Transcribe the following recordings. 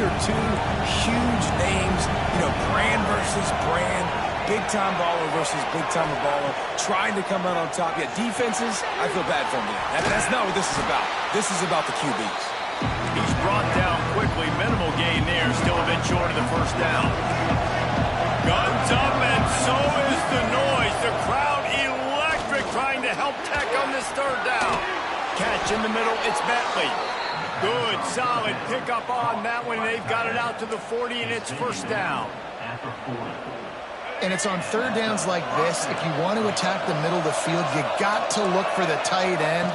are two huge names, you know, brand versus brand, big-time baller versus big-time baller, trying to come out on top. Yeah, defenses, I feel bad for them. That's not what this is about. This is about the QBs. He's brought down quickly. Minimal gain there. Still a bit short of the first down. Guns up, and so is the noise. The crowd electric, trying to help Tech on this third down. Catch in the middle. It's Bentley. Good, solid pickup on that one. They've got it out to the 40, and it's first down. And it's on third downs like this. If you want to attack the middle of the field, you got to look for the tight end.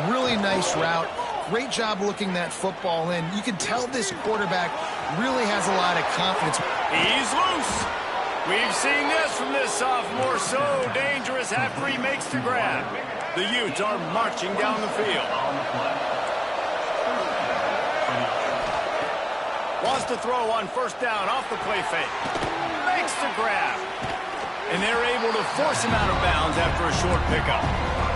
Really nice route. Great job looking that football in. You can tell this quarterback really has a lot of confidence. He's loose. We've seen this from this sophomore. So dangerous after he makes the grab. The Utes are marching down the field. Wants to throw on first down off the play fake. Makes the grab. And they're able to force him out of bounds after a short pickup.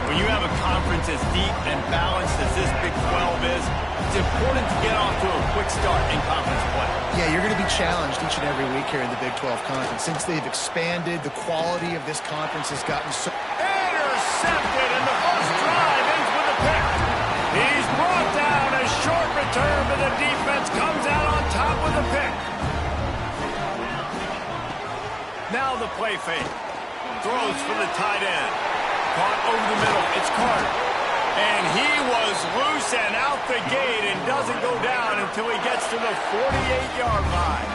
When you have a conference as deep and balanced as this Big 12 is, it's important to get off to a quick start in conference play. Yeah, you're going to be challenged each and every week here in the Big 12 Conference. Since they've expanded, the quality of this conference has gotten so... Intercepted, and the first drive ends with a pick. He's brought down. A short return, but the defense comes out on top with a pick. Now the play fake. Throws for the tight end. Caught over the middle. It's Carter. And he was loose and out the gate and doesn't go down until he gets to the 48-yard line.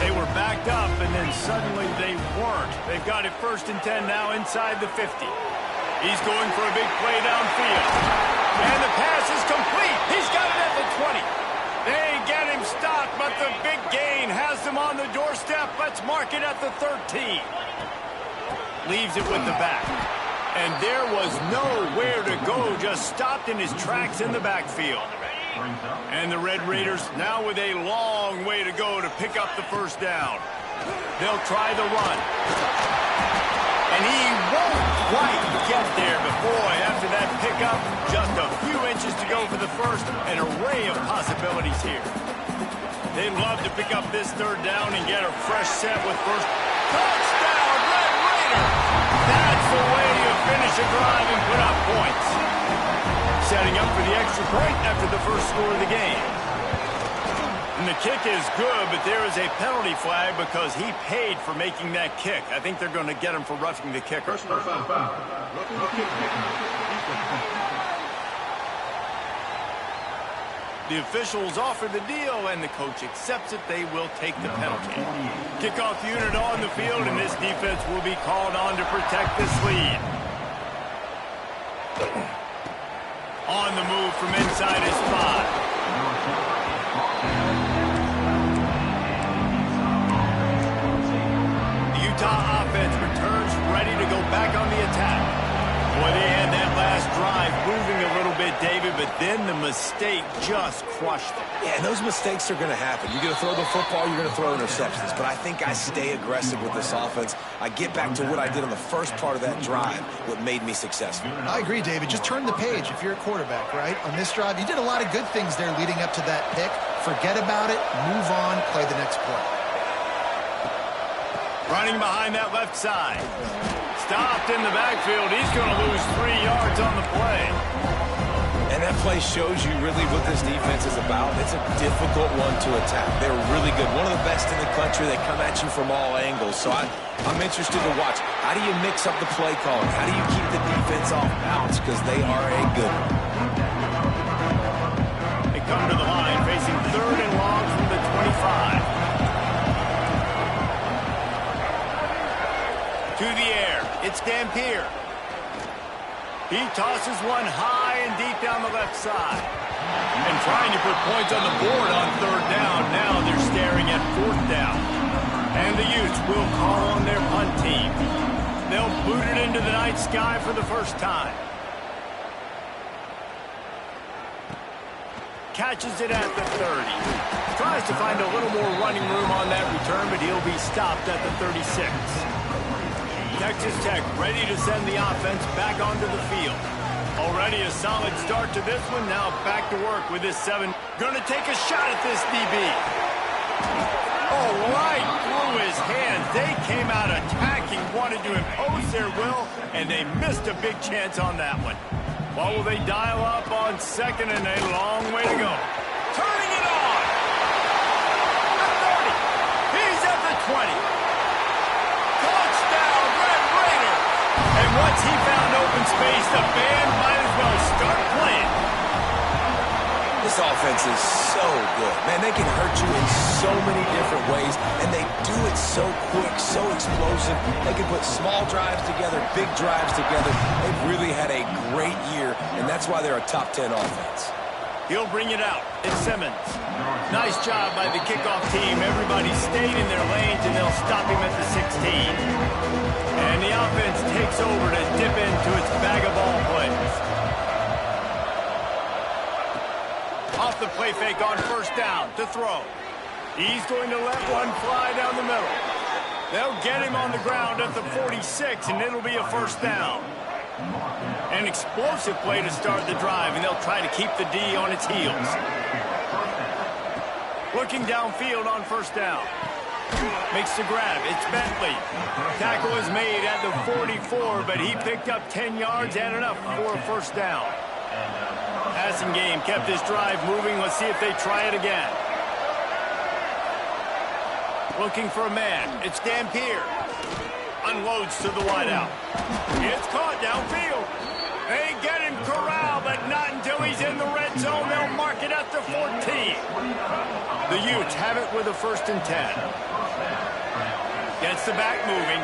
They were backed up, and then suddenly they weren't. They've got it first and 10 now inside the 50. He's going for a big play downfield. And the pass is complete. He's got it at the 20. They get him stopped, but the big gain has them on the doorstep. Let's mark it at the 13. Leaves it with the back. And there was nowhere to go, just stopped in his tracks in the backfield. And the Red Raiders now with a long way to go to pick up the first down. They'll try the run. And he won't quite get there, but boy, after that pickup, just a few inches to go for the first. An array of possibilities here. They'd love to pick up this third down and get a fresh set with first. Touchdown, Red Raider! That's the way you finish a drive and put up points. Setting up for the extra point after the first score of the game. And the kick is good, but there is a penalty flag because he paid for making that kick. I think they're going to get him for roughing the kicker. The officials offer the deal, and the coach accepts it. They will take the penalty. Kickoff unit on the field, and this defense will be called on to protect this lead. On the move from inside his 5. The Utah offense returns ready to go back on the attack. Boy, they had that last drive moving a little bit, David, but then the mistake just crushed them. Yeah, and those mistakes are going to happen. You're going to throw the football, you're going to throw interceptions. But I think I stay aggressive with this offense. I get back to what I did on the first part of that drive, what made me successful. I agree, David. Just turn the page if you're a quarterback, right? On this drive, you did a lot of good things there leading up to that pick. Forget about it, move on, play the next play. Running behind that left side. Stopped in the backfield. He's going to lose 3 yards on the play. And that play shows you really what this defense is about. It's a difficult one to attack. They're really good. One of the best in the country. They come at you from all angles. So I'm interested to watch. How do you mix up the play calling? How do you keep the defense off balance? Because they are a good one. They come to the line facing third and long from the 25. To the air. It's Dampier. He tosses one high and deep down the left side. And trying to put points on the board on third down. Now they're staring at fourth down. And the Utes will call on their punt team. They'll boot it into the night sky for the first time. Catches it at the 30. Tries to find a little more running room on that return, but he'll be stopped at the 36. Texas Tech ready to send the offense back onto the field. Already a solid start to this one. Now back to work with this 7. Gonna take a shot at this DB. Oh, right through his hands. They came out attacking, wanted to impose their will, and they missed a big chance on that one. What will they dial up on second, and a long way to go. Turning it on. The 30. He's at the 20. Touchdown, Red Raider. And once he found open space, the band might as well start playing. This offense is so good. Man, they can hurt you in so many different ways, and they do it so quick, so explosive. They can put small drives together, big drives together. They've really had a great year, and that's why they're a top 10 offense. He'll bring it out. It's Simmons. Nice job by the kickoff team. Everybody stayed in their lanes, and they'll stop him at the 16. And the offense takes over to dip into its bag of ball plays. Off the play fake on first down to throw. He's going to let one fly down the middle. They'll get him on the ground at the 46, and it'll be a first down. An explosive play to start the drive, and they'll try to keep the D on its heels. Looking downfield on first down. Makes the grab. It's Bentley. Tackle is made at the 44, but he picked up 10 yards and enough for a first down. Passing game kept this drive moving. Let's see if they try it again. Looking for a man. It's Dampier. Unloads to the wideout. It's caught downfield. They get him corralled, but not until he's in the red zone. They'll mark it at the 14. The Utes have it with a 1st and 10. Gets the back moving.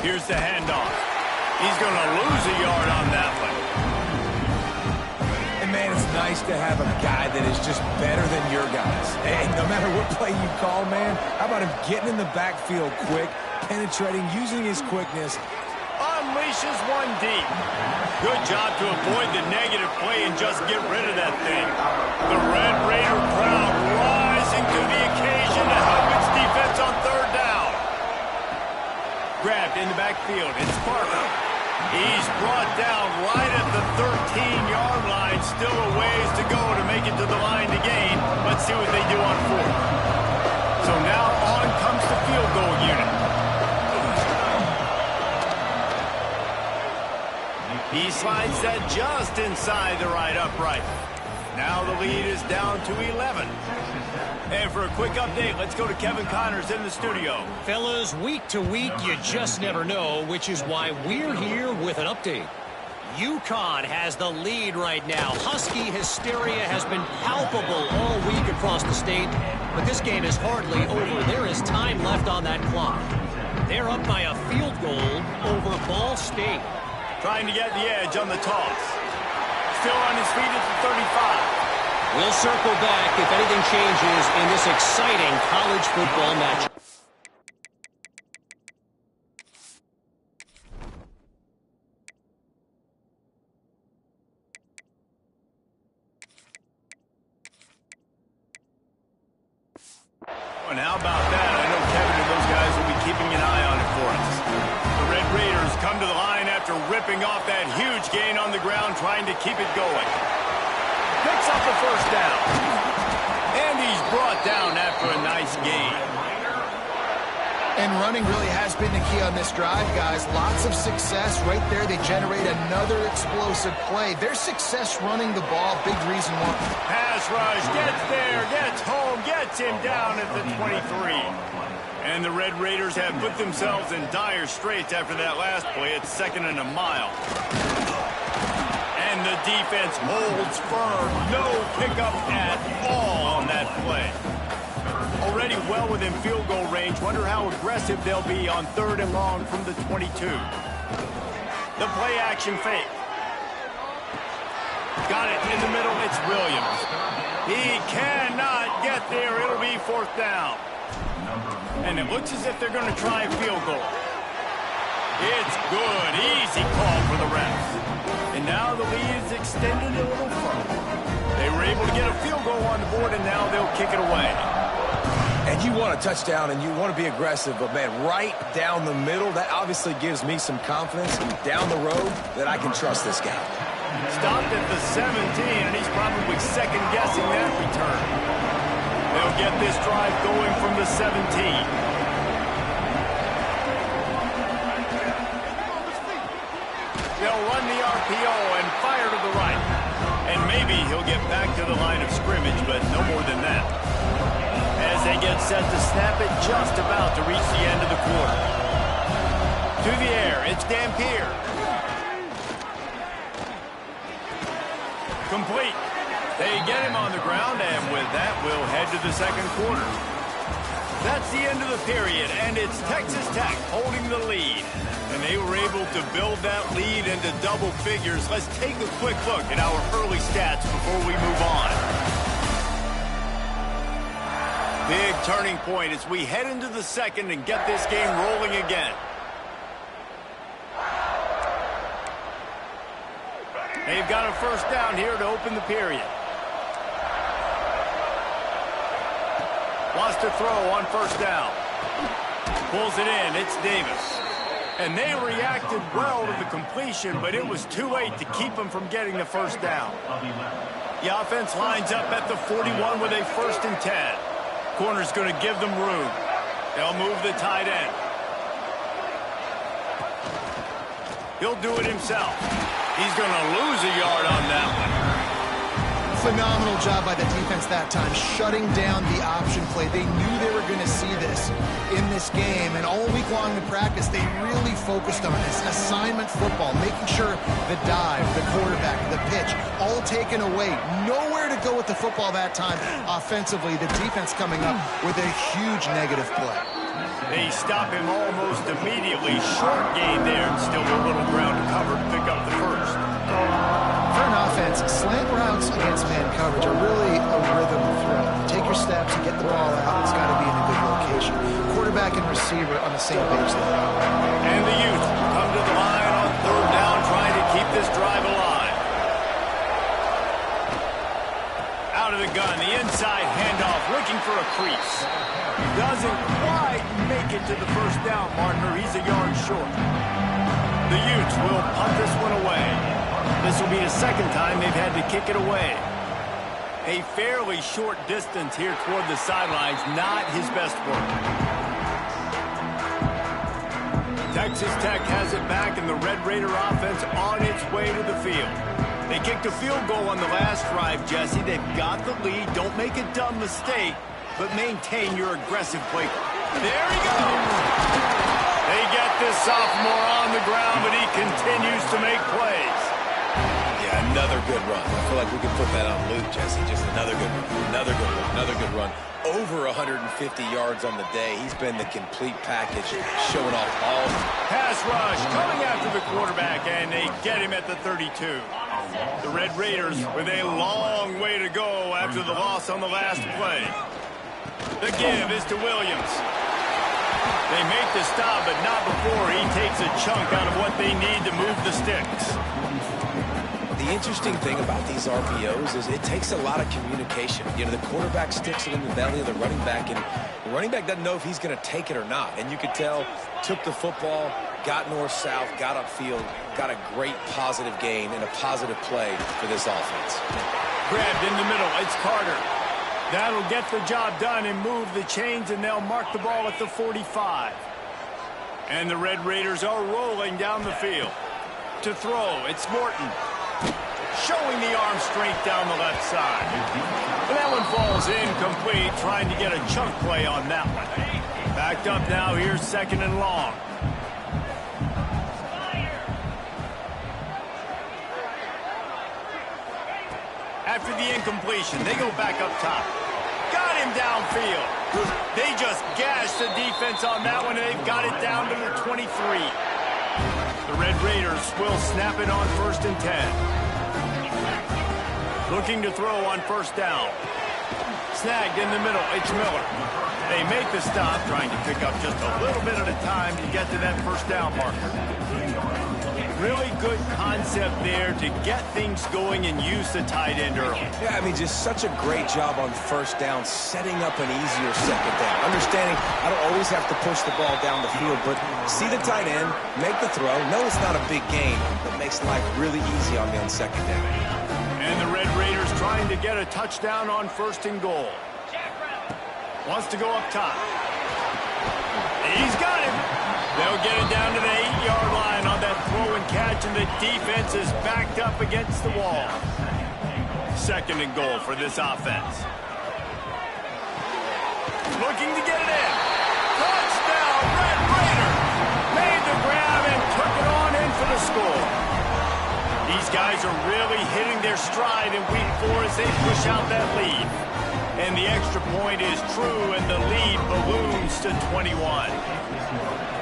Here's the handoff. He's going to lose a yard on that one. And, man, it's nice to have a guy that is just better than your guys. And no matter what play you call, man, how about him getting in the backfield quick, penetrating, using his quickness. Unleashes one deep. Good job to avoid the negative play and just get rid of that thing. The Red Raider crowd rising to the occasion to help its defense on third down. Grabbed in the backfield. It's Parker. He's brought down right at the 13-yard line. Still a ways to go to make it to the line to gain. Let's see what they do on 4th. So now on comes the field goal unit. He slides that just inside the right upright. Now the lead is down to 11. And for a quick update, let's go to Kevin Connors in the studio. Fellas, week to week, you just never know, which is why we're here with an update. UConn has the lead right now. Husky hysteria has been palpable all week across the state, but this game is hardly over. There is time left on that clock. They're up by a field goal over Ball State. Trying to get the edge on the toss. Still on his feet at the 35. We'll circle back if anything changes in this exciting college football match. And how about that? I know Kevin and those guys will be keeping an eye on it for us. The Red Raiders come to the line after ripping off that huge gain on the ground, trying to keep it going. Picks up the first down. And he's brought down after a nice gain. And running really has been the key on this drive, guys. Lots of success right there. They generate another explosive play. Their success running the ball, big reason why. Pass rush, gets there, gets home, gets him down at the 23. And the Red Raiders have put themselves in dire straits after that last play. It's 2nd and a mile. And the defense holds firm. No pickup at all on that play. Already well within field goal range. Wonder how aggressive they'll be on 3rd and long from the 22. The play action fake. Got it in the middle. It's Williams. He cannot get there. It'll be 4th down. And it looks as if they're going to try a field goal. It's good. Easy call for the refs. And now the lead is extended a little further. They were able to get a field goal on the board, and now they'll kick it away. And you want a touchdown and you want to be aggressive, but, man, right down the middle, that obviously gives me some confidence down the road that I can trust this guy. Stopped at the 17, and he's probably second-guessing that return. They'll get this drive going from the 17. They'll run the RPO and fire to the right. And maybe he'll get back to the line of scrimmage, but no more than that. As they get set to snap it, just about to reach the end of the quarter. To the air, it's Dampier. Complete. They get him on the ground, and with that, we'll head to the second quarter. That's the end of the period, and it's Texas Tech holding the lead. And they were able to build that lead into double figures. Let's take a quick look at our early stats before we move on. Big turning point as we head into the second and get this game rolling again. They've got a first down here to open the period. Wants to throw on first down. Pulls it in. It's Davis. And they reacted well to the completion, but it was too late to keep them from getting the first down. The offense lines up at the 41 with a 1st and 10. Corner's going to give them room. They'll move the tight end. He'll do it himself. He's going to lose a yard on that one. Phenomenal job by the defense that time, shutting down the option play. They knew they were going to see this in this game, and all week long in practice, they really focused on this assignment football, making sure the dive, the quarterback, the pitch, all taken away. Nowhere to go with the football that time offensively. The defense coming up with a huge negative play. They stop him almost immediately. Short gain there, and still a little ground to cover to pick up the first. For an offense, slant routes against man coverage are really a rhythm throw. Take your steps and get the ball out. It's got to be in a good location. Quarterback and receiver on the same page there. And the youth come to the line on third down, trying to keep this drive alive. Out of the gun, the inside handoff, looking for a crease. Doesn't quite make it to the first down marker. He's a yard short. The Utes will punt this one away. This will be the second time they've had to kick it away. A fairly short distance here toward the sidelines, not his best work. Texas Tech has it back, and the Red Raider offense on its way to the field. They kicked a field goal on the last drive, Jesse. They've got the lead. Don't make a dumb mistake, but maintain your aggressive play. There he goes! They get this sophomore on the ground, but he continues to make plays. Yeah, another good run. I feel like we could put that on loop, Jesse. Just another good run, another good run, another good run. Over 150 yards on the day. He's been the complete package, showing off all. Pass rush coming after the quarterback, and they get him at the 32. The Red Raiders with a long way to go after the loss on the last play. The give is to Williams. They make the stop, but not before he takes a chunk out of what they need to move the sticks. The interesting thing about these RPOs is it takes a lot of communication. You know, the quarterback sticks it in the belly of the running back, and the running back doesn't know if he's going to take it or not. And you could tell, took the football, got north-south, got upfield, got a great positive gain and a positive play for this offense. Grabbed in the middle, it's Carter. That'll get the job done and move the chains, and they'll mark the ball at the 45. And the Red Raiders are rolling down the field. To throw, it's Morton. Showing the arm strength down the left side. And that one falls incomplete, trying to get a chunk play on that one. Backed up now, here's 2nd and long. After the incompletion, they go back up top. Got him downfield. They just gashed the defense on that one, and they've got it down to the 23. The Red Raiders will snap it on 1st and 10. Looking to throw on first down. Snagged in the middle, it's Miller. They make the stop, trying to pick up just a little bit at a time to get to that first down marker. Really good concept there to get things going and use the tight end early. Yeah, I mean, just such a great job on first down, setting up an easier second down. Understanding I don't always have to push the ball down the field, but see the tight end, make the throw. No, it's not a big gain, but makes life really easy on me on second down. And the Red Raiders trying to get a touchdown on 1st and goal. Wants to go up top. He's got him. They'll get it down to the 8-yard line on that throw and catch, and the defense is backed up against the wall. 2nd and goal for this offense. Looking to get it in. Touchdown, Red Raiders. Made the grab and took it on in for the score. These guys are really hitting their stride in week 4 as they push out that lead. And the extra point is true, and the lead balloons to 21.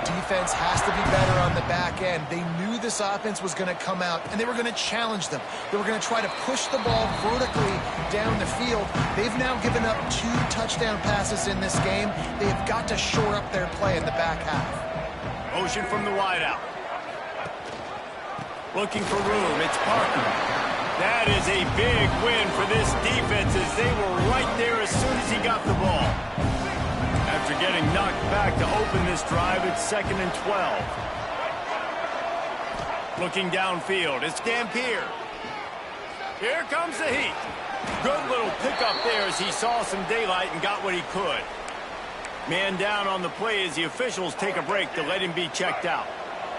Defense has to be better on the back end. They knew this offense was going to come out, and they were going to challenge them. They were going to try to push the ball vertically down the field. They've now given up 2 touchdown passes in this game. They have got to shore up their play in the back half. Motion from the wideout. Looking for room. It's Parker. That is a big win for this defense as they were right there as soon as he got the ball. After getting knocked back to open this drive, it's 2nd and 12. Looking downfield, it's Dampier. Here comes the heat. Good little pickup there as he saw some daylight and got what he could. Man down on the play as the officials take a break to let him be checked out.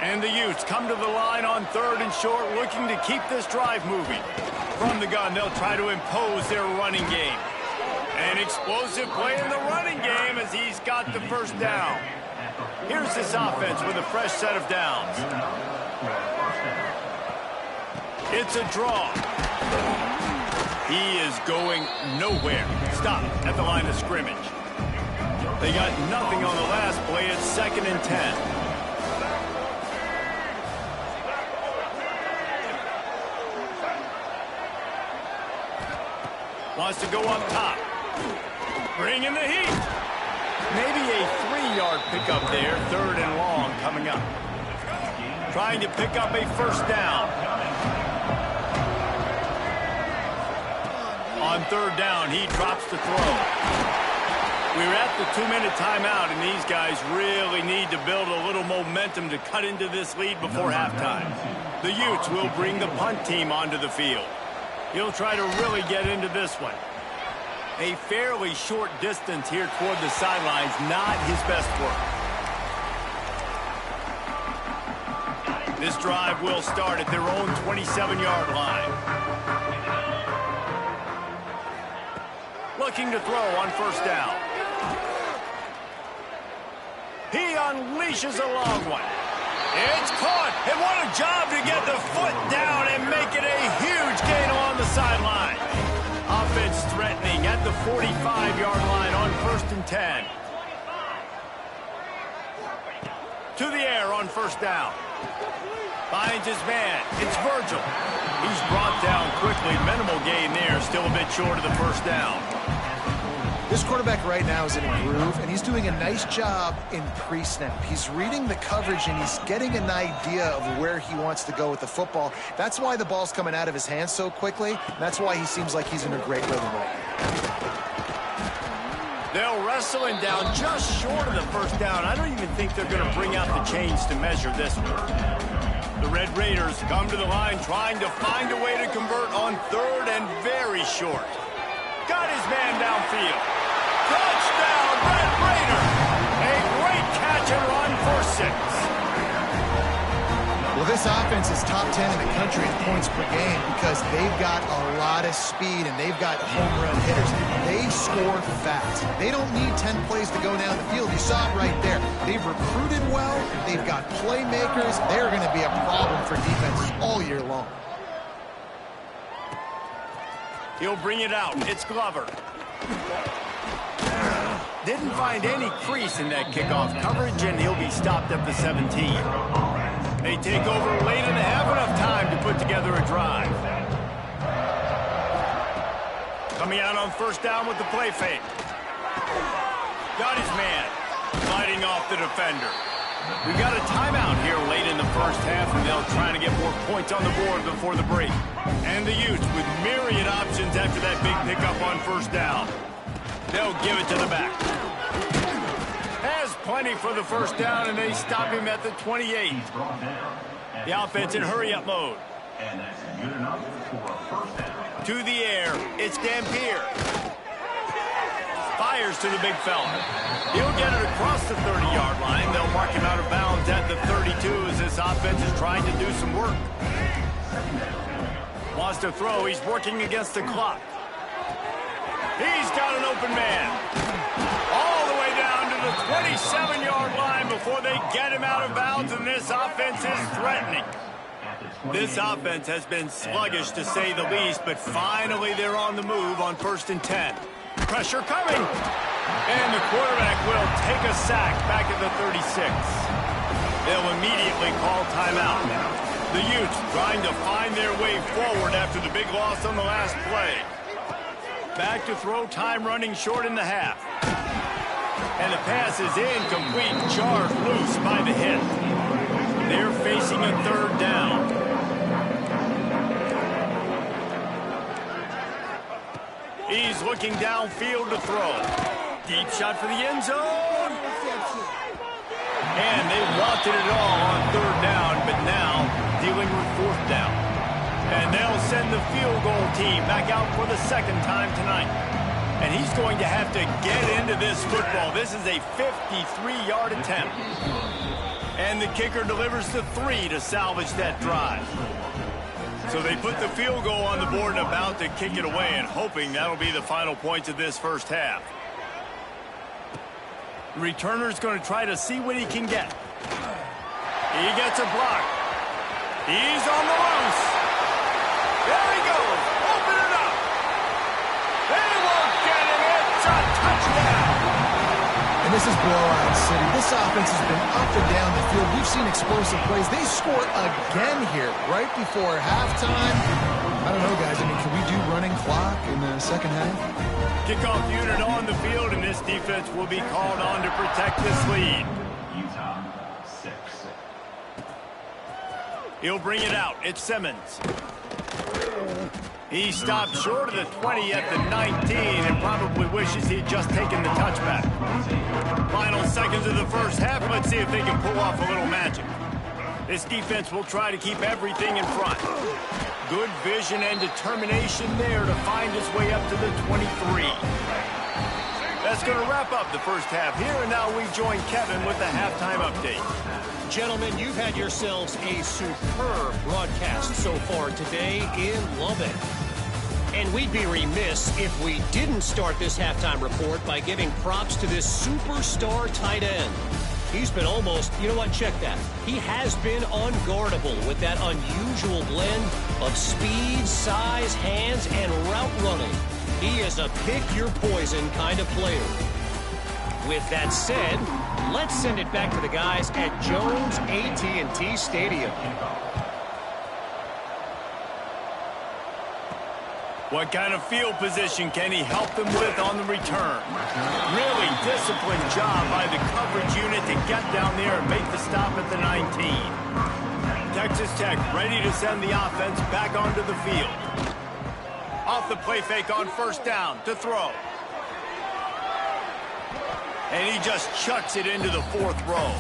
And the Utes come to the line on 3rd and short, looking to keep this drive moving. From the gun, they'll try to impose their running game. An explosive play in the running game as he's got the 1st down. Here's this offense with a fresh set of downs. It's a draw. He is going nowhere. Stop at the line of scrimmage. They got nothing on the last play. It's 2nd and 10. Wants to go up top. Bringing the heat. Maybe a 3-yard pickup there. 3rd and long coming up. Trying to pick up a 1st down. On 3rd down, he drops the throw. We're at the 2-minute timeout, and these guys really need to build a little momentum to cut into this lead before halftime. The Utes will bring the punt team onto the field. He'll try to really get into this one. A fairly short distance here toward the sidelines, not his best work. This drive will start at their own 27-yard line. Looking to throw on 1st down. He unleashes a long one. It's caught, and what a job to get the foot down and make it a huge gain along the sideline. Offense threatening at the 45-yard line on 1st and 10. To the air on 1st down. Finds his man. It's Virgil. He's brought down quickly. Minimal gain there. Still a bit short of the 1st down. This quarterback right now is in a groove, and he's doing a nice job in pre-snap. He's reading the coverage, and he's getting an idea of where he wants to go with the football. That's why the ball's coming out of his hands so quickly. That's why he seems like he's in a great rhythm right now. They'll wrestle him down just short of the 1st down. I don't even think they're going to bring out the chains to measure this one. The Red Raiders come to the line trying to find a way to convert on 3rd and very short. Got his man downfield. Touchdown, Red Raiders! A great catch and run for 6. Well, this offense is top 10 in the country in points per game because they've got a lot of speed and they've got home run hitters. They score fast. They don't need 10 plays to go down the field. You saw it right there. They've recruited well. They've got playmakers. They're going to be a problem for defenses all year long. He'll bring it out. It's Glover. Didn't find any crease in that kickoff coverage, and he'll be stopped at the 17. They take over late in the half, enough time to put together a drive. Coming out on 1st down with the play fake. Got his man. Fighting off the defender. We've got a timeout here late in the first half, and they'll try to get more points on the board before the break. And the Utes with myriad options after that big pickup on first down. They'll give it to the back. Has plenty for the first down, and they stop him at the 28. The offense in hurry-up mode. To the air, it's Dampier. Fires to the big fella. He'll get it across the 30-yard line. They'll mark him out of bounds at the 32 as this offense is trying to do some work. Wants to throw. He's working against the clock. He's got an open man. All the way down to the 27-yard line before they get him out of bounds, and this offense is threatening. This offense has been sluggish, to say the least, but finally they're on the move on 1st and 10. Pressure coming. And the quarterback will take a sack back at the 36. They'll immediately call timeout. The Utes trying to find their way forward after the big loss on the last play. Back to throw, time running short in the half. And the pass is incomplete, jarred loose by the hit. They're facing a 3rd down. He's looking downfield to throw. Deep shot for the end zone. And they wanted it all on 3rd down, but now dealing with 4th down. And they'll send the field goal team back out for the 2nd time tonight. And he's going to have to get into this football. This is a 53-yard attempt. And the kicker delivers the 3 to salvage that drive. So they put the field goal on the board and about to kick it away, and hoping that'll be the final points of this first half. The returner's going to try to see what he can get. He gets a block. He's on the loose. There he goes. Open it up. They won't get him. It's a touchdown. And this is blowout city. This offense has been up and down the field. We've seen explosive plays. They score again here right before halftime. I don't know, guys. I mean, can we do running clock in the second half? Kickoff unit on the field, and this defense will be called on to protect this lead. Utah 6. He'll bring it out. It's Simmons. He stopped short of the 20 at the 19 and probably wishes he'd just taken the touchback. Final seconds of the first half. Let's see if they can pull off a little magic. This defense will try to keep everything in front. Good vision and determination there to find his way up to the 23. That's going to wrap up the first half here, and now we join Kevin with the halftime update. Gentlemen, you've had yourselves a superb broadcast so far today in Lubbock. And we'd be remiss if we didn't start this halftime report by giving props to this superstar tight end. He's been almost, you know what, check that. He has been unguardable with that unusual blend of speed, size, hands, and route running. He is a pick-your-poison kind of player. With that said, let's send it back to the guys at Jones AT&T Stadium. What kind of field position can he help them with on the return? Really disciplined job by the coverage unit to get down there and make the stop at the 19. Texas Tech ready to send the offense back onto the field. Off the play fake on first down to throw. And he just chucks it into the 4th row.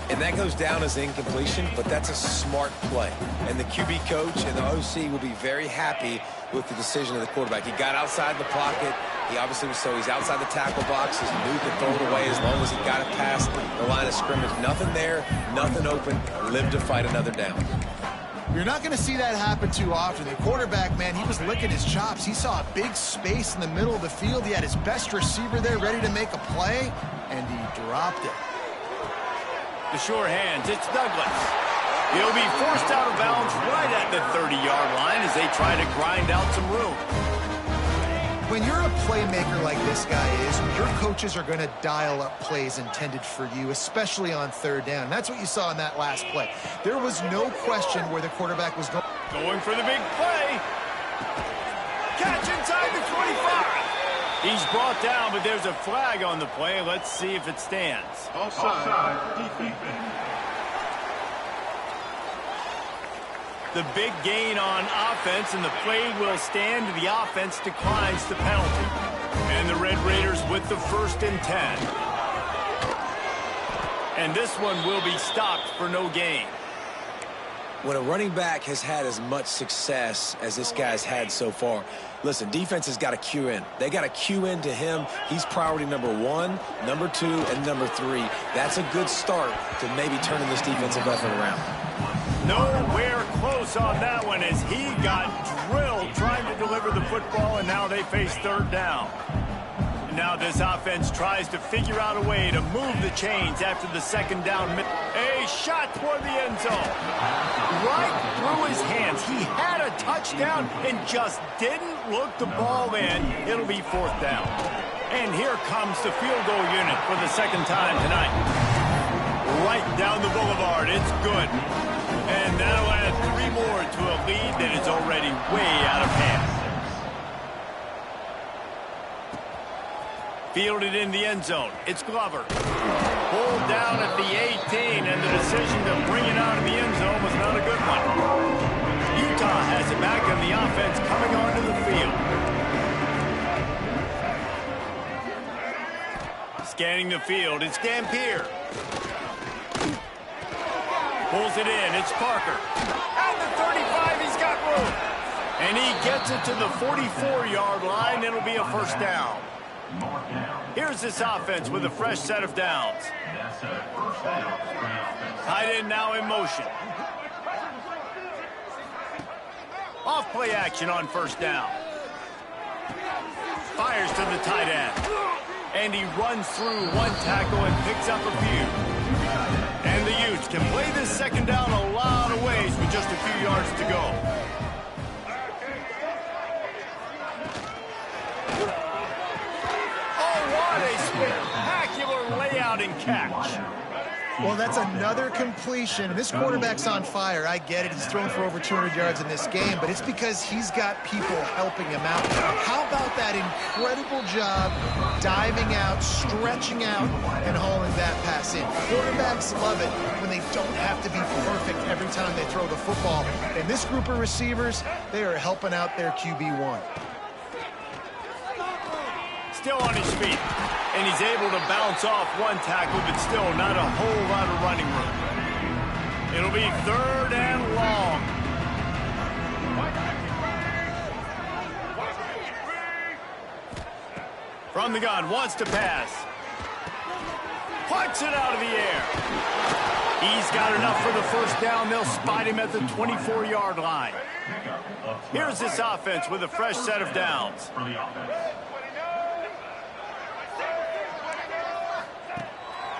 And that goes down as incompletion, but that's a smart play. And the QB coach and the OC will be very happy with the decision of the quarterback. He got outside the pocket. He obviously was he's outside the tackle box. He knew to throw it away as long as he got it past the line of scrimmage. Nothing there, nothing open. Live to fight another down. You're not going to see that happen too often. The quarterback, man, he was licking his chops. He saw a big space in the middle of the field. He had his best receiver there ready to make a play, and he dropped it. The sure hands, it's Douglas. He'll be forced out of bounds right at the 30-yard line as they try to grind out some room. When you're a playmaker like this guy is, your coaches are going to dial up plays intended for you, especially on 3rd down. That's what you saw in that last play. There was no question where the quarterback was going. Going for the big play. Catch inside the 25. He's brought down, but there's a flag on the play. Let's see if it stands. Offside. Defense. The big gain on offense, and the play will stand. The offense declines the penalty. And the Red Raiders with the 1st and 10. And this one will be stopped for no gain. When a running back has had as much success as this guy's had so far, listen, defense has got to cue in. They got to cue in to him. He's priority number 1, number 2, and number 3. That's a good start to maybe turning this defensive effort around. Nowhere close on that one as he got drilled trying to deliver the football, and now they face 3rd down. Now this offense tries to figure out a way to move the chains after the 2nd down. A shot toward the end zone. Right through his hands. He had a touchdown and just didn't look the ball in. It'll be 4th down. And here comes the field goal unit for the 2nd time tonight. Right down the boulevard. It's good. And that'll add 3 more to a lead that is already way out of hand. Fielded in the end zone. It's Glover. Pulled down at the 18, and the decision to bring it out of the end zone was not a good one. Utah has it back, and the offense coming onto the field. Scanning the field, it's Dampier. Pulls it in, it's Parker. At the 35, he's got room. And he gets it to the 44-yard line. It'll be a 1st down. Here's this offense with a fresh set of downs. Tight end now in motion. Off play action on 1st down. Fires to the tight end. And he runs through 1 tackle and picks up a few. And the Utes can play this 2nd down a lot of ways with just a few yards to go. Spectacular layout and catch. Well, that's another completion. This quarterback's on fire. I get it. He's thrown for over 200 yards in this game, but it's because he's got people helping him out. How about that incredible job diving out, stretching out, and hauling that pass in? Quarterbacks love it when they don't have to be perfect every time they throw the football. And this group of receivers, they are helping out their QB1. Still on his feet. And he's able to bounce off 1 tackle, but still not a whole lot of running room. It'll be 3rd and long. From the gun, wants to pass. Puts it out of the air. He's got enough for the 1st down. They'll spot him at the 24-yard line. Here's this offense with a fresh set of downs.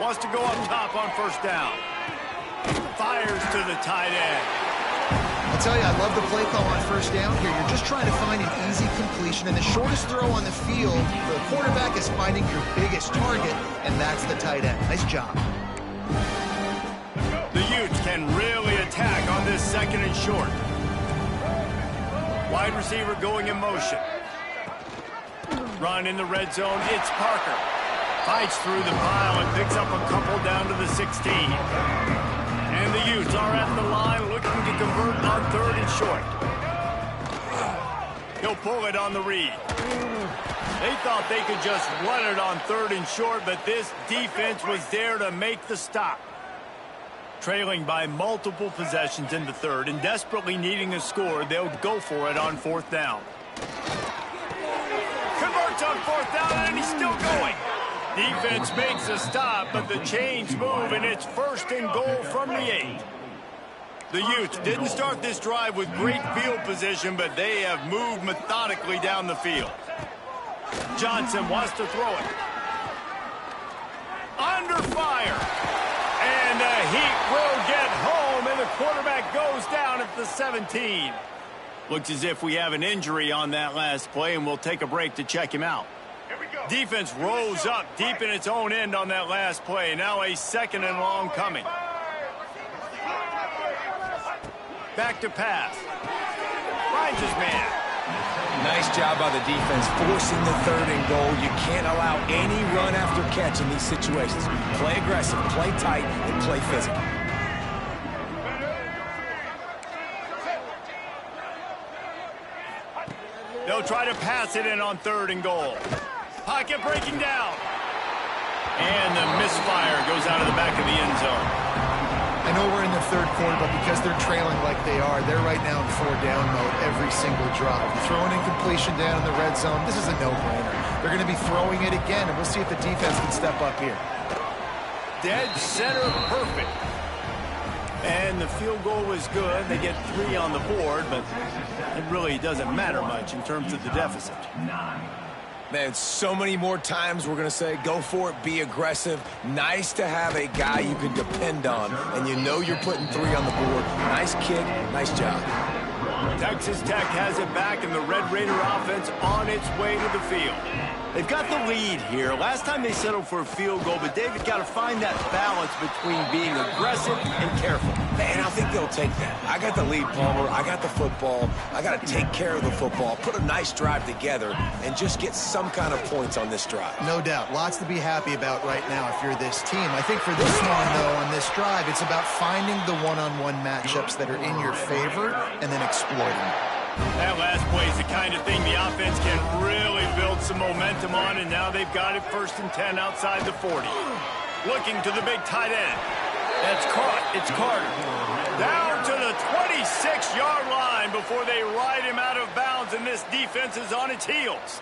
Wants to go up top on 1st down. Fires to the tight end. I'll tell you, I love the play call on 1st down here. You're just trying to find an easy completion, and the shortest throw on the field, the quarterback is finding your biggest target, and that's the tight end. Nice job. The Utes can really attack on this 2nd and short. Wide receiver going in motion. Run in the red zone. It's Parker. Fights through the pile and picks up a couple down to the 16. And the Utes are at the line looking to convert on 3rd and short. He'll pull it on the read. They thought they could just run it on 3rd and short, but this defense was there to make the stop. Trailing by multiple possessions in the 3rd and desperately needing a score, they'll go for it on 4th down. Converts on 4th down, and he's still going. Defense makes a stop, but the chains move, and it's 1st and goal from the 8. The Utes didn't start this drive with great field position, but they have moved methodically down the field. Johnson wants to throw it. Under fire. And the Heat will get home, and the quarterback goes down at the 17. Looks as if we have an injury on that last play, and we'll take a break to check him out. Defense rose up deep in its own end on that last play. Now a 2nd and long coming. Back to pass. Finds his man. Nice job by the defense forcing the 3rd and goal. You can't allow any run after catch in these situations. Play aggressive, play tight, and play physical. They'll try to pass it in on 3rd and goal. Pocket breaking down. And the misfire goes out of the back of the end zone. I know we're in the 3rd quarter, but because they're trailing like they are, they're right now in 4-down mode every single drive. Throwing incompletion down in the red zone, this is a no-brainer. They're going to be throwing it again, and we'll see if the defense can step up here. Dead center perfect. And the field goal was good. They get 3 on the board, but it really doesn't matter much in terms of the deficit. Man, so many more times we're going to say, go for it, be aggressive. Nice to have a guy you can depend on, and you know you're putting 3 on the board. Nice kick, nice job. Texas Tech has it back, and the Red Raider offense on its way to the field. They've got the lead here. Last time they settled for a field goal, but David got to find that balance between being aggressive and careful. Man, I think they'll take that. I got the lead, Palmer. I got the football. I got to take care of the football, put a nice drive together, and just get some kind of points on this drive. No doubt. Lots to be happy about right now if you're this team. I think for this one, though, on this drive, it's about finding the one-on-one matchups that are in your favor and then exploiting them. That last play is the kind of thing the offense can really build some momentum on, and now they've got it 1st and 10 outside the 40. Looking to the big tight end. That's caught. It's Carter. Down to the 26-yard line before they ride him out of bounds, and this defense is on its heels.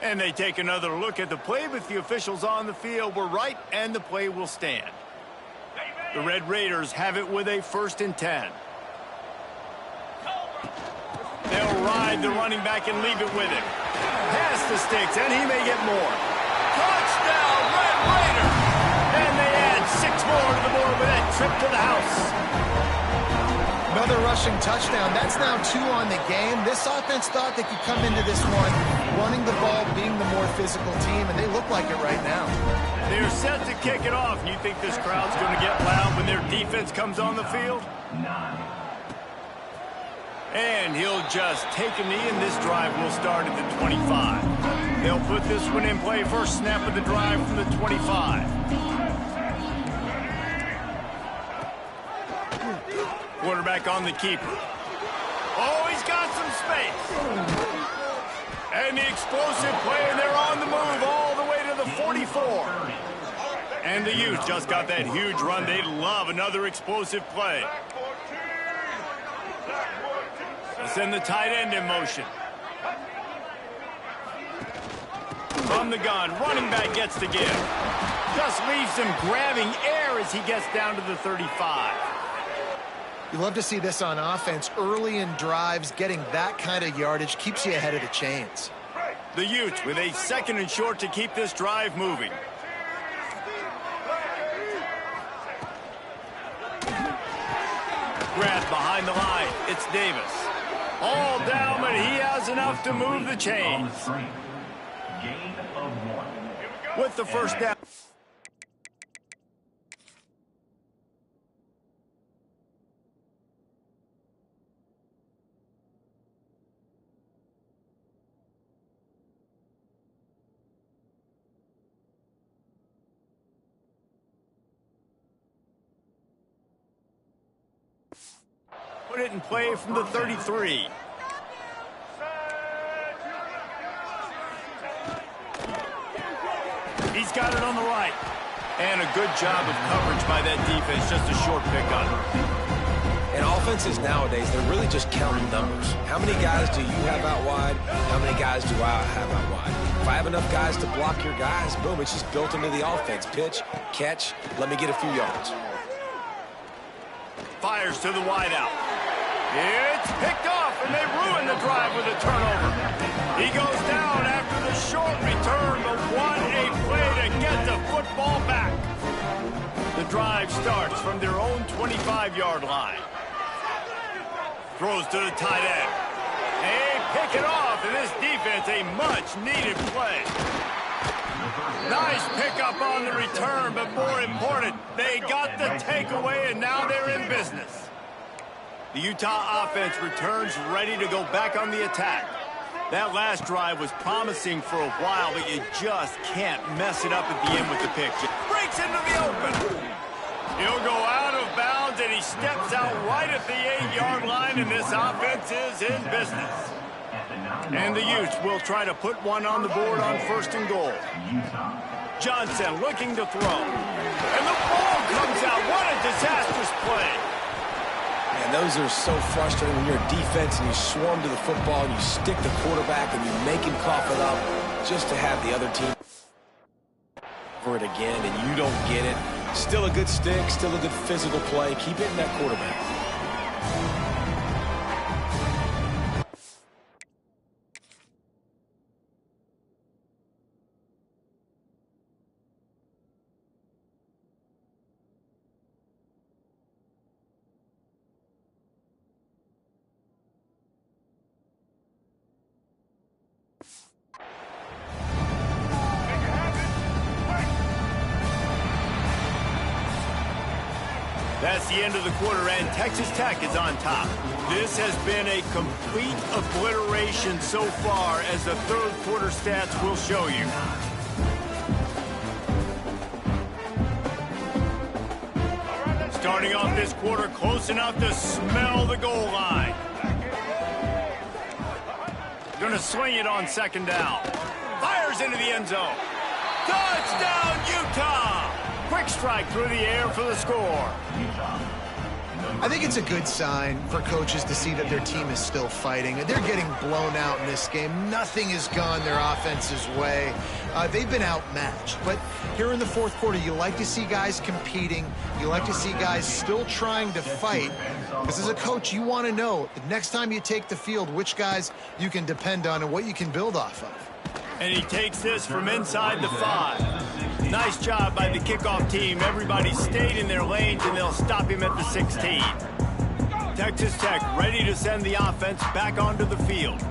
And they take another look at the play, but the officials on the field were right, and the play will stand. The Red Raiders have it with a 1st and 10. They'll ride the running back and leave it with him. Pass the sticks, and he may get more. Touchdown, Red Raiders! And they add 6 more to the board with that trip to the house. Another rushing touchdown. That's now 2 on the game. This offense thought they could come into this one running the ball, being the more physical team, and they look like it right now. They're set to kick it off, and you think this crowd's going to get loud when their defense comes on the field? And he'll just take a knee, and this drive will start at the 25. They'll put this one in play. First snap of the drive from the 25. Quarterback on the keeper. Oh, he's got some space. And the explosive play, and they're on the move all the way to the 44. And the Utes just got that huge run. They love another explosive play. They send the tight end in motion. From the gun, running back gets to give. Just leaves him grabbing air as he gets down to the 35. You love to see this on offense. Early in drives, getting that kind of yardage keeps you ahead of the chains. The Utes with a 2nd and short to keep this drive moving. Grabbed behind the line. It's Davis. All down, but he has enough to move the chains. With the 1st down. Put it in play from the 33. He's got it on the right. And a good job of coverage by that defense. Just a short pickup. And offenses nowadays, they're really just counting numbers. How many guys do you have out wide? How many guys do I have out wide? If I have enough guys to block your guys, boom, it's just built into the offense. Pitch, catch, let me get a few yards. Fires to the wideout. It's picked off, and they ruin the drive with a turnover. He goes down after the short return, but what a play to get the football back. The drive starts from their own 25-yard line. Throws to the tight end. A pick it off, and this defense a much-needed play. Nice pickup on the return, but more important, they got the takeaway, and now they're in business. The Utah offense returns ready to go back on the attack. That last drive was promising for a while, but you just can't mess it up at the end with the pick. Breaks into the open. He'll go out of bounds, and he steps out right at the 8-yard line, and this offense is in business. And the Utes will try to put one on the board on 1st and goal. Johnson looking to throw. And the ball comes out. What a disastrous play. Man, those are so frustrating when you're a defense and you swarm to the football and you stick the quarterback and you make him cough it up just to have the other team for it again, and you don't get it. Still a good stick, still a good physical play. Keep hitting that quarterback. That's the end of the quarter, and Texas Tech is on top. This has been a complete obliteration so far, as the third quarter stats will show you. Starting off this quarter close enough to smell the goal line. Gonna swing it on 2nd down. Fires into the end zone. Touchdown, Utah! Quick strike through the air for the score. I think it's a good sign for coaches to see that their team is still fighting. They're getting blown out in this game. Nothing has gone their offense's way. They've been outmatched. But here in the 4th quarter, you like to see guys competing. You like to see guys still trying to fight. Because as a coach, you want to know the next time you take the field which guys you can depend on and what you can build off of. And he takes this from inside the 5. Nice job by the kickoff team. Everybody stayed in their lanes, and they'll stop him at the 16. Texas Tech ready to send the offense back onto the field.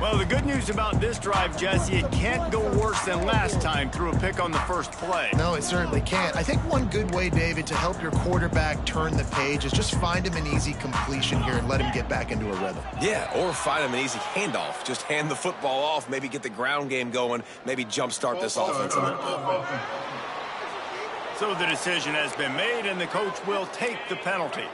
Well, the good news about this drive, Jesse, it can't go worse than last time through a pick on the first play. No, it certainly can't. I think one good way, David, to help your quarterback turn the page is just find him an easy completion here and let him get back into a rhythm. Yeah, or find him an easy handoff. Just hand the football off, maybe get the ground game going, maybe jumpstart this offense a little bit. So the decision has been made, and the coach will take the penalty.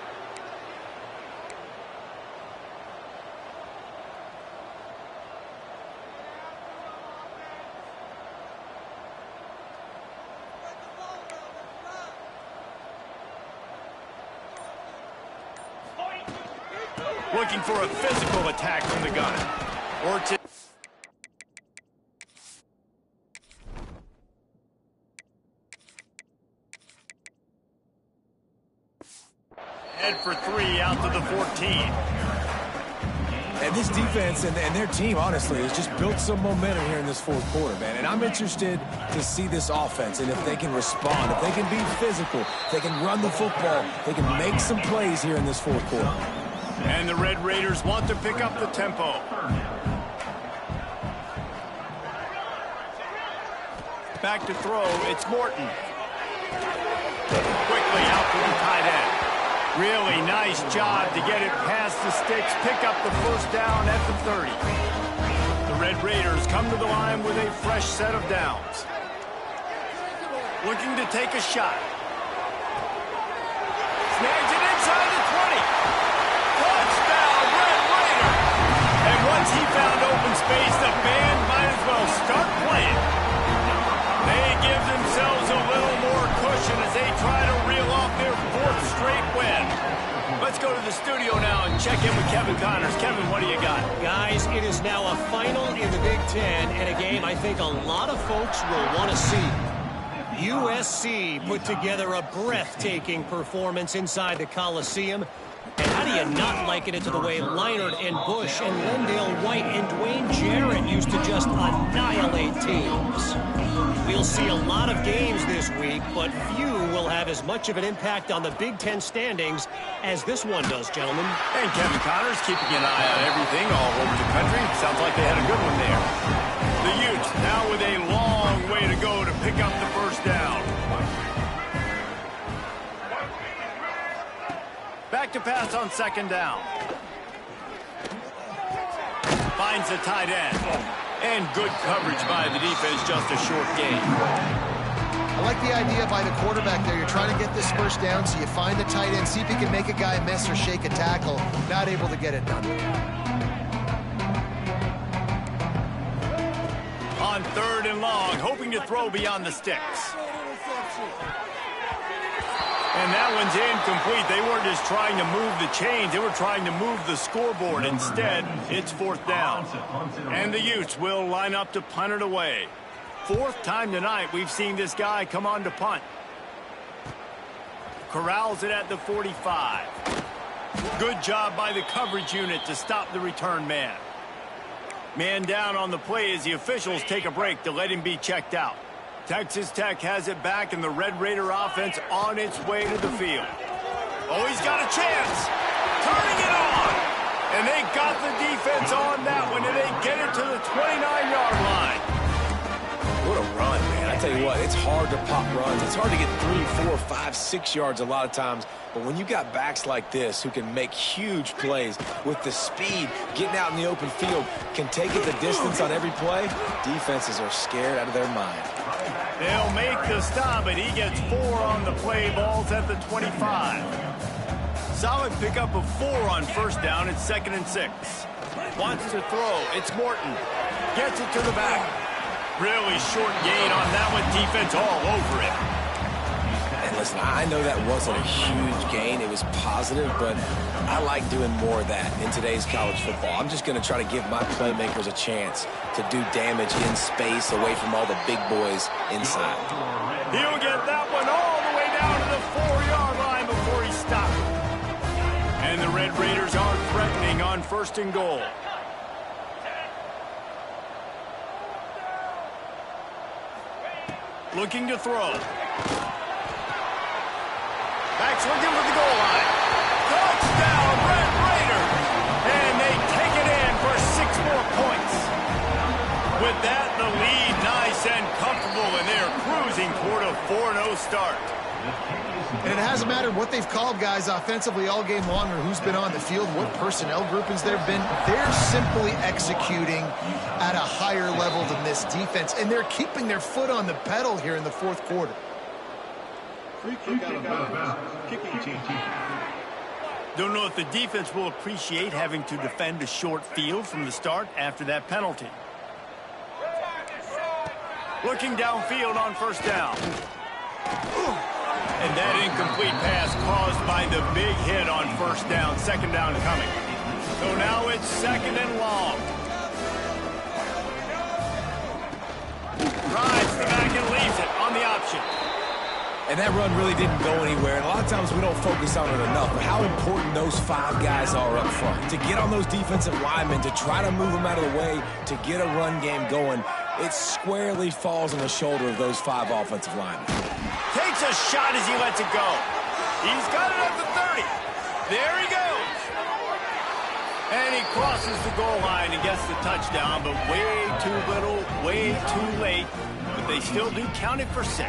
Looking for a physical attack from the gunner. Head for 3 out to the 14. And this defense and their team, honestly, has just built some momentum here in this 4th quarter, man. And I'm interested to see this offense and if they can respond, if they can be physical, if they can run the football, they can make some plays here in this 4th quarter. And the Red Raiders want to pick up the tempo. Back to throw, it's Morton. Quickly out to the tight end. Really nice job to get it past the sticks, pick up the 1st down at the 30. The Red Raiders come to the line with a fresh set of downs. Looking to take a shot. Snags it inside the 20. Touchdown, Red Raider! And once he found open space, the band might as well start playing. They give themselves a little more cushion as they try to reel off their 4th straight win. Let's go to the studio now and check in with Kevin Connors. Kevin, what do you got? Guys, it is now a final in the Big Ten, and a game I think a lot of folks will want to see. USC put together a breathtaking performance inside the Coliseum. And how do you not liken it to the way Leinart and Bush and Lendale White and Dwayne Jarrett used to just annihilate teams? We'll will see a lot of games this week, but few will have as much of an impact on the Big Ten standings as this one does, gentlemen. And Kevin Connors keeping an eye on everything all over the country. Sounds like they had a good one there. The Utes now with a long way to go to pick up the first down. Back to pass on second down. Finds the tight end. And good coverage by the defense, just a short gain. I like the idea by the quarterback there. You're trying to get this first down, so you find the tight end, see if you can make a guy miss or shake a tackle. Not able to get it done. On third and long, hoping to throw beyond the sticks. And that one's incomplete. They weren't just trying to move the chains. They were trying to move the scoreboard. Instead, it's fourth down. And the Utes will line up to punt it away. Fourth time tonight we've seen this guy come on to punt. Corrals it at the 45. Good job by the coverage unit to stop the return man. Man down on the play as the officials take a break to let him be checked out. Texas Tech has it back, and the Red Raider offense on its way to the field. Oh, he's got a chance. Turning it on. And they got the defense on that one, and they get it to the 29-yard line. What a run, man. I tell you what, it's hard to pop runs. It's hard to get 3, 4, 5, 6 yards a lot of times. But when you got backs like this who can make huge plays with the speed, getting out in the open field, can take it the distance on every play, defenses are scared out of their mind. They'll make the stop, and he gets 4 on the play. Ball's at the 25. Solid pickup of 4 on first down. It's 2nd and 6. Wants to throw. It's Morton. Gets it to the back. Really short gain on that one. Defense all over it. And listen, I know that wasn't a huge gain. It was positive, but I like doing more of that in today's college football. I'm just going to try to give my playmakers a chance to do damage in space away from all the big boys inside. He'll get that one all the way down to the 4-yard line before he stopped. And the Red Raiders are threatening on 1st and goal. Looking to throw. Backs looking for the goal line. Touchdown, Red Raider! And they take it in for 6 more points. With that, the lead nice and comfortable, and they're cruising toward a 4-0 start. And it hasn't mattered what they've called guys offensively all game long or who's been on the field, what personnel groupings there have been. They're simply executing at a higher level than this defense, and they're keeping their foot on the pedal here in the 4th quarter. Free kick out of bounds. Kicking team. Don't know if the defense will appreciate having to defend a short field from the start after that penalty. Looking downfield on first down. And that incomplete pass caused by the big hit on first down. 2nd down coming. So now it's 2nd and long. Drives the back and leaves it on the option. And that run really didn't go anywhere. And a lot of times we don't focus on it enough, but how important those 5 guys are up front. To get on those defensive linemen, to try to move them out of the way, to get a run game going, it squarely falls on the shoulder of those 5 offensive linemen. Takes a shot as he lets it go. He's got it at the 30. There he goes. And he crosses the goal line and gets the touchdown, but way too little, way too late. But they still do count it for 6.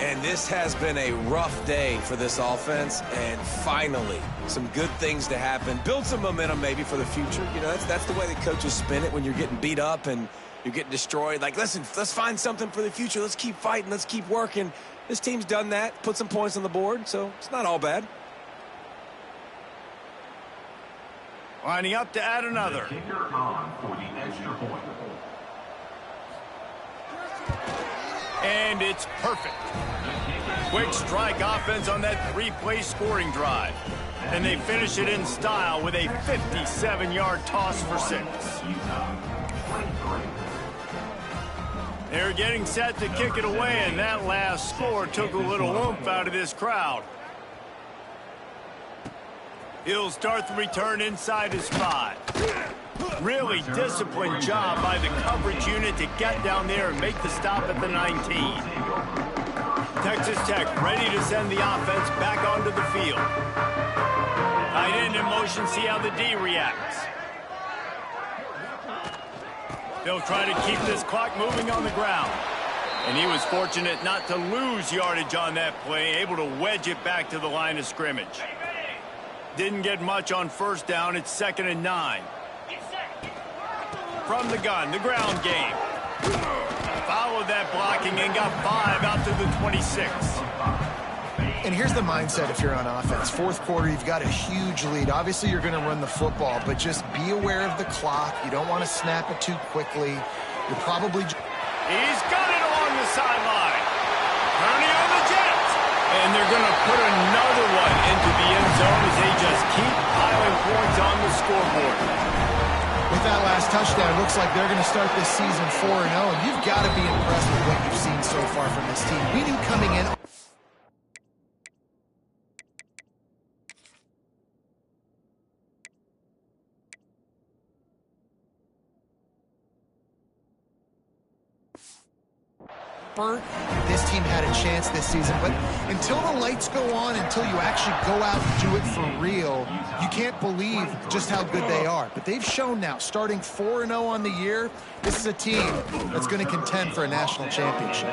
And this has been a rough day for this offense, and finally, some good things to happen. Build some momentum maybe for the future. You know, that's the way the coaches spin it when you're getting beat up and you're getting destroyed. Like, listen, let's find something for the future. Let's keep fighting. Let's keep working. This team's done that, put some points on the board, so it's not all bad. Lining up to add another. Kicker on for the extra point. And it's perfect. Quick strike offense on that 3-play scoring drive. And they finish it in style with a 57-yard toss for 6. They're getting set to kick it away, and that last score took a little oomph out of this crowd. He'll start the return inside his 5. Really disciplined job by the coverage unit to get down there and make the stop at the 19. Texas Tech ready to send the offense back onto the field. Tight end in motion, see how the D reacts. They'll try to keep this clock moving on the ground. And he was fortunate not to lose yardage on that play, able to wedge it back to the line of scrimmage. Didn't get much on first down. It's 2nd and 9. From the gun, the ground game. Followed that blocking and got 5 out to the 26. And here's the mindset if you're on offense. Fourth quarter, you've got a huge lead. Obviously, you're going to run the football, but just be aware of the clock. You don't want to snap it too quickly. You're probably... He's got it along the sideline. Turning on the Jets. And they're going to put another one into the end zone as they just keep piling points on the scoreboard. With that last touchdown, it looks like they're going to start this season 4-0, and you've got to be impressed with what you've seen so far from this team. We knew coming in... This team had a chance this season, but until the lights go on, until you actually go out and do it for real, you can't believe just how good they are. But they've shown now, starting 4-0 on the year, this is a team that's going to contend for a national championship.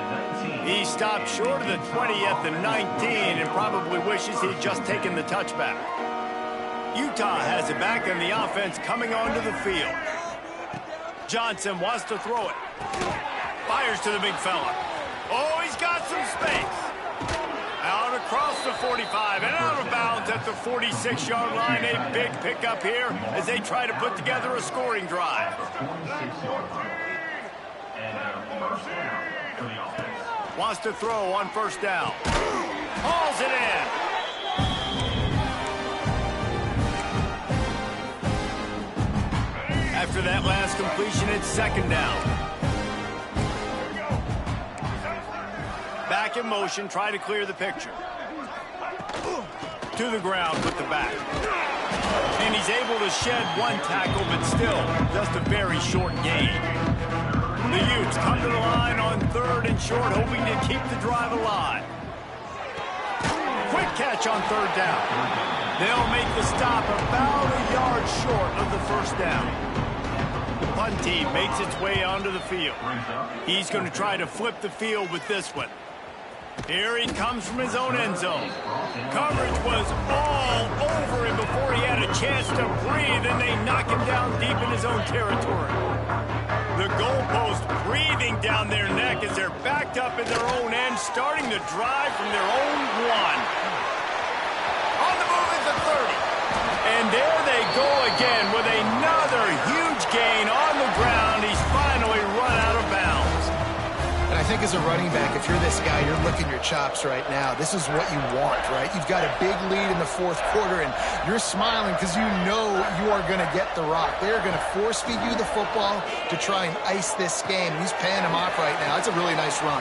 He stopped short of the 20 at the 19 and probably wishes he'd just taken the touchback. Utah has it back and the offense coming onto the field. Johnson wants to throw it. Fires to the big fella. Oh, he's got some space. Out across the 45 and out of bounds at the 46-yard line. A big pickup here as they try to put together a scoring drive. Wants to throw on first down. Hauls it in. After that last completion, it's 2nd down. Back in motion, try to clear the picture. To the ground with the back. And he's able to shed one tackle, but still just a very short gain. The Utes come to the line on 3rd and short, hoping to keep the drive alive. Quick catch on 3rd down. They'll make the stop about a yard short of the first down. The punt team makes its way onto the field. He's going to try to flip the field with this one. Here he comes from his own end zone. Coverage was all over him before he had a chance to breathe, and they knock him down deep in his own territory. The goalpost breathing down their neck as they're backed up in their own end, starting the drive from their own 1. On the move is the 30. And there they go again with another huge gain on the ground. He's finally run out of bounds. And I think as a running back, if you're this guy, you're licking your chops right now. This is what you want, right? You've got a big lead in the 4th quarter, and you're smiling because you know you are going to get the rock. They're going to force-feed you the football to try and ice this game. He's paying him off right now. That's a really nice run.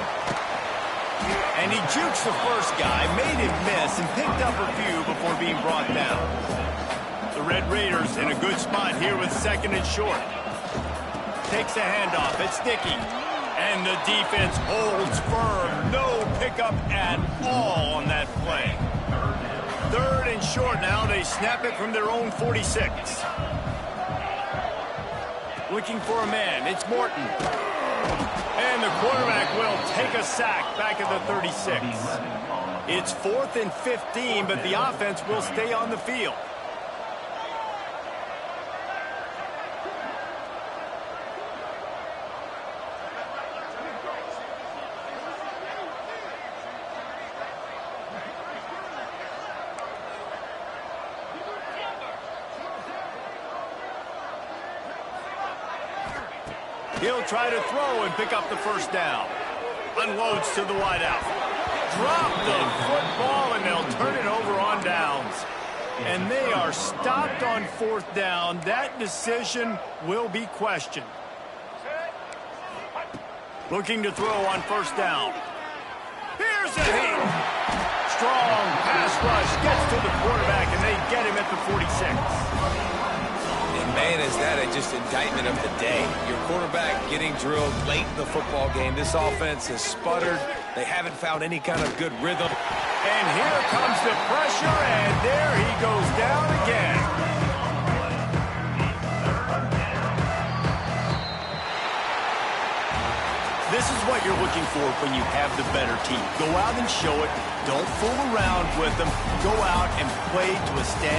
And he jukes the first guy, made him miss, and picked up a few before being brought down. The Red Raiders in a good spot here with 2nd and short. Takes a handoff. It's Dickey. And the defense holds firm. No pickup at all on that play. 3rd and short now. They snap it from their own 46. Looking for a man. It's Morton. And the quarterback will take a sack back at the 36. It's 4th and 15, but the offense will stay on the field. He'll try to throw and pick up the first down. Unloads to the wideout. Drop the football, and they'll turn it over on downs. And they are stopped on 4th down. That decision will be questioned. Looking to throw on first down. Here's a hit. Strong pass rush gets to the quarterback, and they get him at the 46. Man, is that just indictment of the day? Your quarterback getting drilled late in the football game. This offense has sputtered. They haven't found any kind of good rhythm. And here comes the pressure, and there he goes down again. This is what you're looking for when you have the better team. Go out and show it. Don't fool around with them. Go out and play to a standard